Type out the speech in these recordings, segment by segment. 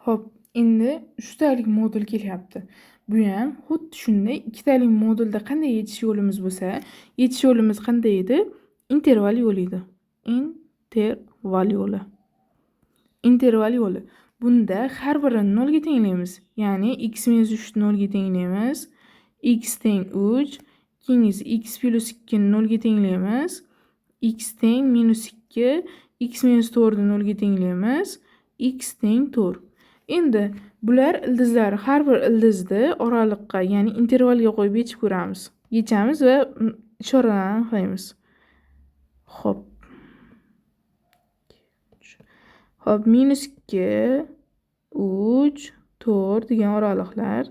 Hop, endi 3 talik modul kelyapti. Bu ham xuddi shunday 2 talik modulda qanday yechish yo'limiz bo'lsa, yechish yo'limiz qanday edi? Interval yo'li edi. Interval yo'li. Interval yo'li. Bunda har birini 0 ga tenglaymiz. Ya'ni x - 3 ni 0 ga tenglaymiz. X teng 3. Keyingisi x plus 2 ni 0 ga tenglaymiz. X teng -2. X - 4 ni 0 ga tenglaymiz. X teng 4. Endi bular ildizlar har bir ildizni oraliqqa, ya'ni intervalga qo'yib yechib ko'ramiz. Yechamiz va ishoralarni qo'yamiz. Xo'p. Xo'p, -2, 3, 4 degan oraliqlar.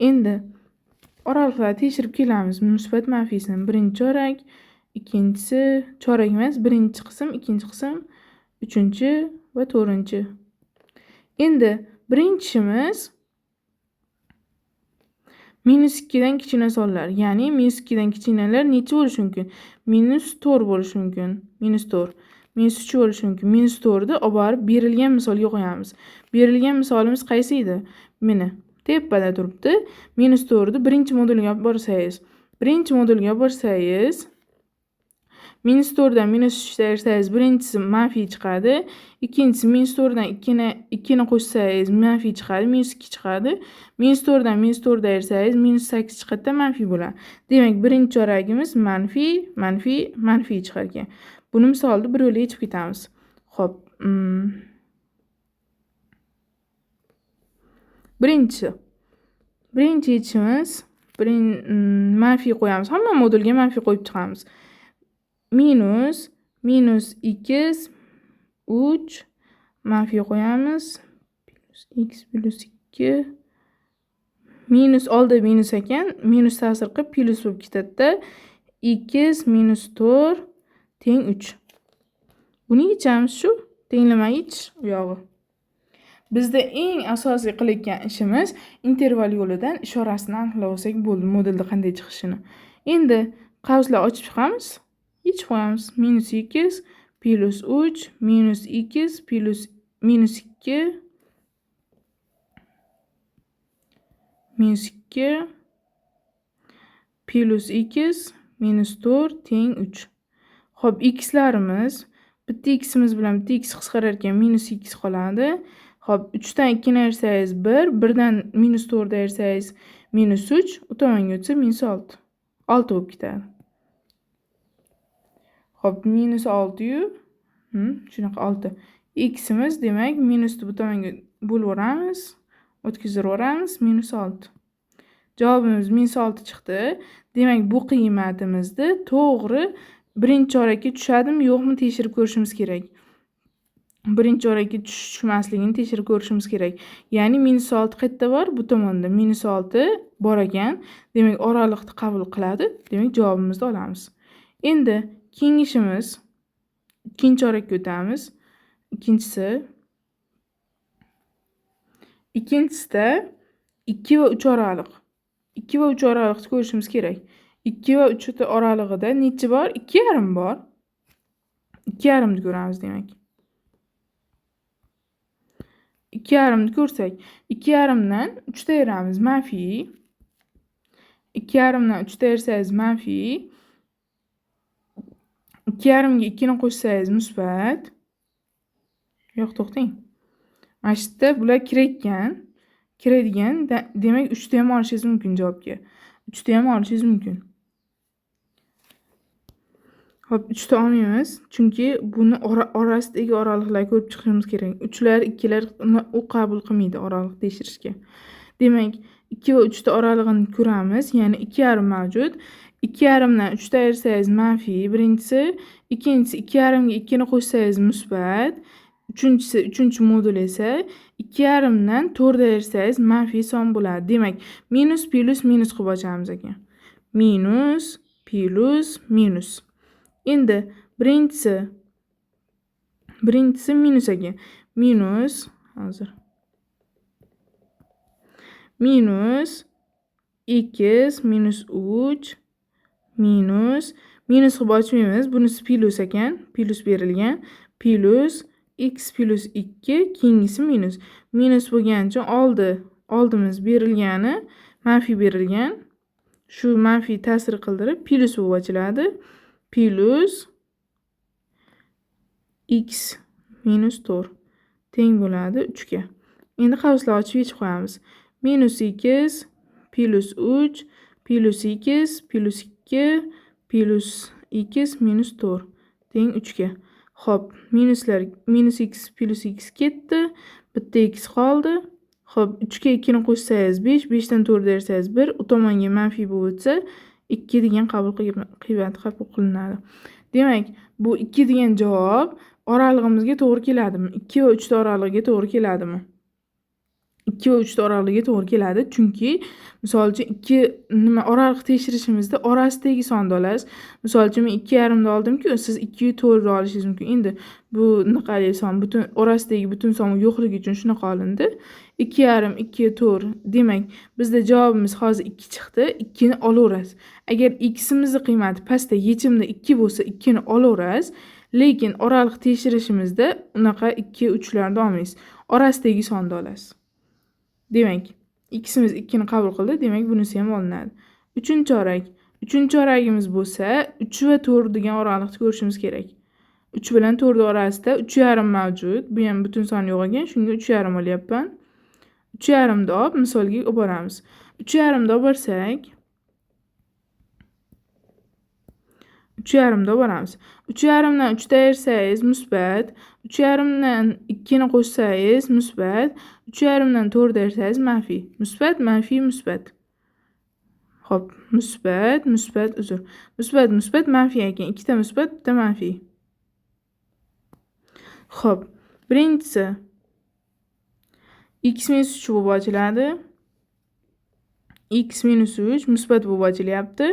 Endi oraliqlarni tekshirib kelamiz. Musbat manfiysini birinchi chorak, ikkinchisi chorak emas, birinchi qism, ikkinchi qism, uchinchi va 4-chi. Endi birinchimiz -2 dan kichkina sonlar, ya'ni -2 dan kichkinalar necha bo'lishi mumkin? -4 bo'lishi mumkin. -4. -3 bo'lishi mumkin. -4 ni olib borib berilgan misolga qo'yamiz. Berilgan misolimiz qaysi edi? Mana tepada turibdi. -4 ni birinchi modulga olib borsangiz, -4 dan -3 ayirsangiz birinchisi manfiy chiqadi. Ikkinchisi -4 dan 2 ni qo'shsangiz manfiy chiqadi, -2 chiqadi. -4 dan -4 ayirsangiz -8 chiqadi, manfiy bo'ladi. Demak, birinchi choragimiz manfiy chiqar ekan. Buni misolda bir yo'la yechib ketamiz. Xo'p. Birinchi yechishimiz manfiy qo'yamiz. Hamma modulga manfiy qo'yib chiqamiz. -x 3 manfiy qo'yamiz. X plus 2 minus oldi minus ekan, minus ta'sir qilib plus bo'lib ketadi-da. X - 4 teng 3. Buni yechamiz shu tenglama yechish u yog'i. Bizda eng asosiy qilayotgan ishimiz interval yo'lidan ishorasini aniqlab olsak bo'ldi, modulda qanday chiqishini. Endi qavslar ochib chiqamiz. Yechib qo'yamiz. -x plus 3 -x plus -2 -2 plus x -4 teng 3. Xo'p, x'larimiz bitta x'imiz bilan bitta x qisqarar ekan, -x qoladi. Xo'p, 3 dan 2 ni ayirsangiz 1, 1 dan -4 ni ayirsangiz -3, u tomonga o'tsa -6. 6 bo'lib ketadi. Xo'p, -6 yu shunaqa 6. X'imiz demak minusni bu tomonga bo'lib o'ramiz, o'tkazib o'ramiz, -6. Javobimiz -6 chiqdi. Demak, bu qiymatimizni to'g'ri birinchi chorakka tushadimi, yo'qmi tekshirib ko'rishimiz kerak. Birinchi chorakka tushmasligini tekshirib ko'rishimiz kerak. Ya'ni -6 qayerda bor? Bu tomonda -6 bor ekan. Demak, oraliqni qabul qiladi. Demak, javobimizni olamiz. Endi keyingi ishimiz ikkinchi chorakka o'tamiz. Ikkinchisida 2 va 3 oraliq. 2 va 3 oraliqni ko'rishimiz kerak. 2 va 3 oralig'ida necha bor? 2,5 bor. 2,5 ni ko'ramiz demak. 2,5 ni ko'rsak, 2,5 dan 3 ta ayiramiz, manfiy. 2,5 dan 3 ta ayirsangiz manfiy. 2,5 ga 2 ni qo'shsangiz musbat. Yo'q, to'xtang. Mana shu yerda bular kiradigan, demak 3 ta ham olishingiz mumkin javobga. 3 ta ham olishingiz mumkin. Xo'p, 3 ta olmaymiz, chunki buni orasidagi oraliqlarni ko'rib chiqishimiz kerak. 3lar, 2lar u qabul qilmaydi oraliq tekshirishga. Demak, 2 va 3 ta oralig'ini ko'ramiz, ya'ni 2,5 mavjud. 2,5 dan 3 ta ayirsangiz manfiy birinchisi, ikkinchisi 2,5 ga 2 ni qo'shsangiz musbat, uchinchisi 3-chi modul esa 2,5 dan 4 ayirsangiz manfiy son bo'ladi. Demak, minus plus minus qilib ochamiz ekan. Minus plus minus. Endi birinchisi minus ekan. Minus hozir. Minus x minus 3 minus qilib ochmaymiz. Bunisi plus ekan, plus berilgan. Plus x plus 2, keyingisi minus. Minus bo'lgani uchun oldimiz berilgani manfiy berilgan. Shu manfiy ta'sir qildirib plus bo'lib ochiladi. Plus x minus 4 teng bo'ladi 3 ga. Endi qavslar ochib yechib qo'yamiz. Minus 2 plus 3 plus x plus 2 plus x minus 4 teng 3 ga. Xo'p, minus x plus x ketdi. Bitta x qoldi. Xo'p, 3 ga 2 ni qo'shsangiz 5, 5 dan 4 bersangiz 1, u tomonga manfiy bo'lib o'tsa 2 degan qiymati qabul qilinadi. Demak, bu 2 degan javob oralig'imizga to'g'ri keladimi? 2 va 3 ta oralig'iga to'g'ri keladimi? 2 va 3 ta oralig'iga to'g'ri keladi. Chunki misol uchun 2 oraliq tekshirishimizda orasidagi sonni olasiz. Misol uchun men 2,5 ni oldim-ku, siz 2 yu 4 ni olishingiz mumkin. Endi bu qanday son, butun orasidagi butun son yo'qligi uchun shunaqa olindi. 2,5, 2, 4. Demak, bizda javobimiz hozir 2 chiqdi. 2 ni olaverasiz. Agar x'imizning qiymati pastda yechimda 2 bo'lsa, 2 ni olaverasiz. Lekin oraliq tekshirishimizda unaqa 2, 3 larni olmaysiz. Orasidagi sonni olasiz. Demak, x'imiz 2 ni qabul qildi. Demak, bunisi ham olinadi. 3-chorak. 3-choragimiz bo'lsa, 3 va 4 degan oraliqni ko'rishimiz kerak. 3 bilan 4 orasida 3,5 mavjud. Bu ham butun son yo'q ekan, shunga 3,5 olyapman. 3,5 ni olib misolga olib boramiz. 3,5 ni olib borsak, 3,5 ni olib boramiz. 3,5 dan 3 ta ayirsangiz musbat, 3,5 dan 2 ni qo'shsangiz musbat, 3,5 dan 4 ayirsangiz manfiy. Musbat, manfiy, musbat. Xo'p, musbat, musbat, manfiy ekan. 2 ta musbat, bitta manfiy. Xo'p, birinchisi x minus 3 bo'lib ochiladi. X minus 3 musbat bo'lib ochilyapti.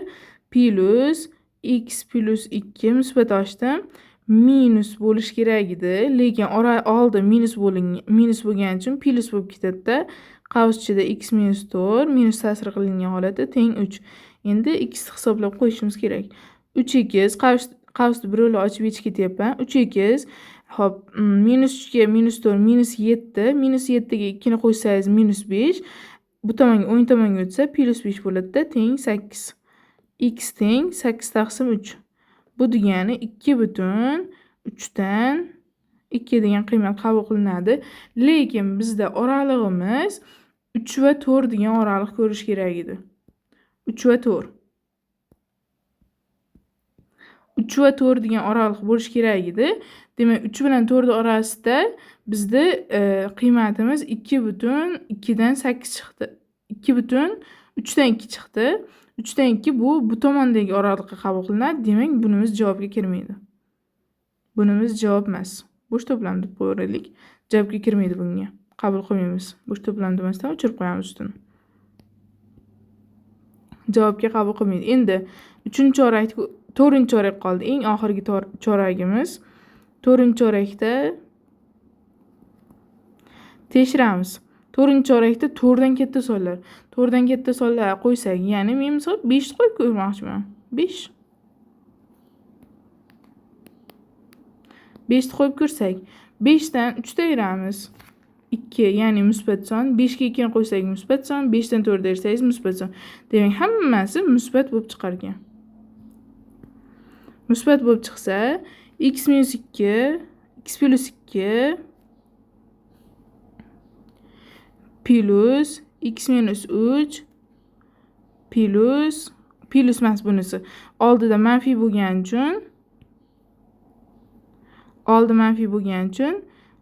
Plus x plus 2 musbat ochdim. Minus bo'lish kerak edi, lekin oldi minus bo'lgani uchun plus bo'lib ketadi-da. Qavs ichida x minus 4 minus ta'sir qilingan holatda teng 3. Endi x hisoblab qo'yishimiz kerak. 3x qavsni bir yo'la ochib yechib ketyapman. 3x hop, minus 3 ga minus 4 minus 7. Minus 7 ga 2 ni qo'shsangiz minus 5. Bu tomonga o'ng tomonga o'tsa plus 5 bo'ladi-da, teng 8. X teng 8 taqsim 3. Bu degani 2 butun 3 dan 2 degan qiymat qabul qilinadi. Lekin bizda oralig'imiz 3 va 4 degan oraliq ko'rish kerak edi. 3 va 4. 3 va 4 degan oraliq bo'lish kerak edi. Demak, 3 bilan 4 orasida bizda qiymatimiz 2 butun 2 dan 8 chiqdi. 2 butun 3 dan 2 chiqdi. 3 dan 2 bu tomondagi oraliqqa qabul qilinadi. Demak, bunimiz javobga kirmaydi. Bunimiz javob emas. Bo'sh to'plam deb qo'yaylik. Javobga kirmaydi bunga. Qabul qilmaymiz. Bo'sh to'plam demasdan o'chirib qo'yamiz ustini. Javobga qabul qilmaydi. Endi 3-chorak, 4-chorak qoldi. Eng oxirgi choragimiz. 4-chorakda tekshiramiz. 4-chorakda 4 dan katta sonlar. 4 dan katta sonlar qo'ysak, ya'ni men misol 5 qo'yib ko'rmoqchiman. 5. 5 ni qo'yib ko'rsak, 5 dan 3 ta ayiramiz. 2, ya'ni musbat son. 5 ga 2 ni qo'ysak musbat son, 5 dan 4 ayirsangiz musbat son. Demak, hammasi musbat bo'lib chiqar ekan. Musbat bo'lib chiqsa, x minus 2, x plus 2 plus x minus 3 plus emas bunisi. Oldida manfiy bo'lgani uchun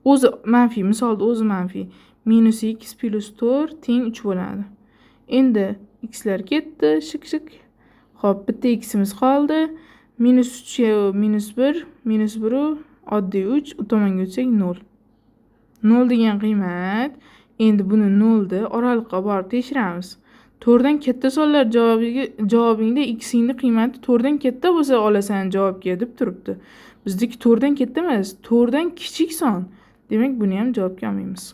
o'zi manfiy, misolda o'zi manfiy. Minus x plus 4 teng 3 bo'ladi. Endi x'lar ketdi, shik. Xo'p, bitta x'imiz qoldi. Minus 3 minus 1, minus 1 oddiy 3, u tomonga o'tsak 0. 0 degan qiymat. Endi buni 0 da oraliqqa borib tekshiramiz. 4 dan katta sonlar javobingda x'ingning qiymati 4 dan katta bo'lsa olasan javobga deb turibdi. Bizdagi 4 dan katta emas, 4 dan kichik son. Demak, buni ham javobga olmaymiz.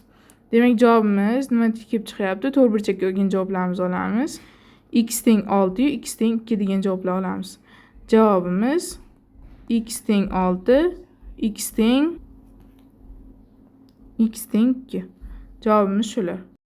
Demak, javobimiz nima kelib chiqyapti? To'g'ri burchakka olgan javoblarimizni olamiz. X teng 6 yu x teng 2 degan javoblar olamiz. Javobimiz x teng 6, x teng X teng 2. Javobimiz shular.